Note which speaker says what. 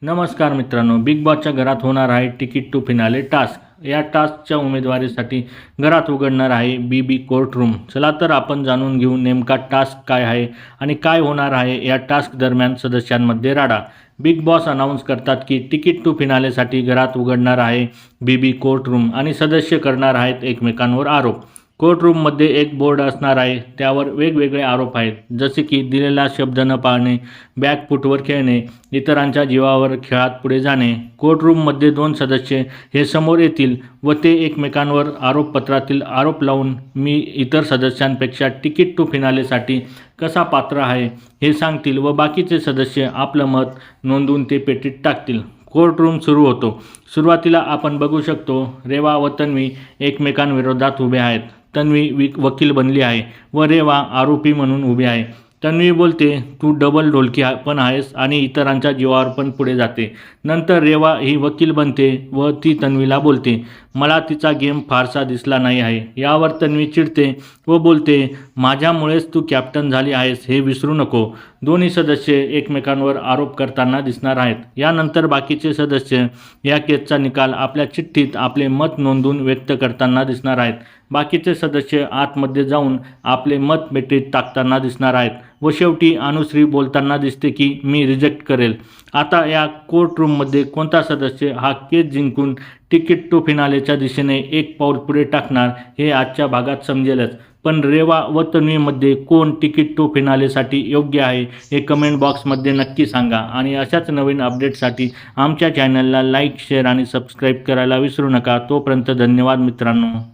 Speaker 1: नमस्कार मित्रांनो, बिग बॉसच्या घरात होणार आहे तिकीट टू फिनाले टास्क. या टास्कच्या उमेदवारीसाठी घरात उघडणार आहे बीबी कोर्टरूम. चला तर आपण जाणून घेऊ नेमका टास्क काय आहे आणि काय होणार आहे या टास्क दरम्यान सदस्यांमध्ये राडा. बिग बॉस अनाऊन्स करतात की तिकीट टू फिनालेसाठी घरात उघडणार आहे बीबी कोर्टरूम आणि सदस्य करणार आहेत एकमेकांवर आरोप. कोर्टरूममध्ये एक बोर्ड असणार आहे, त्यावर वेगवेगळे आरोप आहेत, जसे की दिलेला शब्द न पाळणे, बॅकफूटवर खेळणे, इतरांच्या जीवावर खेळात पुढे जाणे. कोर्टरूममध्ये 2 सदस्य हे समोर येतील व ते एकमेकांवर आरोपपत्रातील आरोप लावून मी इतर सदस्यांपेक्षा तिकीट टू फिनालेसाठी कसा पात्र आहे हे सांगतील व बाकीचे सदस्य आपलं मत नोंदवून ते पेटीत टाकतील. कोर्टरूम सुरू होतो. सुरुवातीला आपण बघू शकतो रेवा व तन्वी एकमेकांविरोधात उभे आहेत. तन्वी वकील बनली आहे व रेवा आरोपी म्हणून उभी आहे. तन्वी बोलते, तू डबल ढोलकी पण आहेस आणि इतरांच्या जीवावर पण पुढे जाते. नंतर रेवा ही वकील बनते व ती तन्वीला बोलते, मला तिचा गेम फारसा दिसला नाही आहे. यावर तन्वी चिडते व बोलते, माझ्यामुळेच तू कॅप्टन झाली आहेस हे विसरू नको. दोन्ही सदस्य एकमेकांवर आरोप करताना दिसणार आहेत. यानंतर बाकीचे सदस्य या केसचा निकाल आपल्या चिठ्ठीत आपले मत नोंदवून व्यक्त करताना दिसणार आहेत. बाकीचे सदस्य आतमध्ये जाऊन आपले मत पेटीत टाकताना दिसणार आहेत व शेवटी अनुश्री बोलताना दिसते की मी रिजेक्ट करेल. आता या कोर्टरूममध्ये कोणता सदस्य हा केस जिंकून तिकीट टू फिनालेच्या दिशेने एक पाऊल पुढे टाकणार हे आजच्या भागात समजेलच. पण रेवा व तन्वीमध्ये कोण तिकीट टू फिनालेसाठी योग्य आहे हे कमेंट बॉक्समध्ये नक्की सांगा आणि अशाच नवीन अपडेटसाठी आमच्या चॅनलला लाईक, शेअर आणि सबस्क्राईब करायला विसरू नका. तोपर्यंत धन्यवाद मित्रांनो.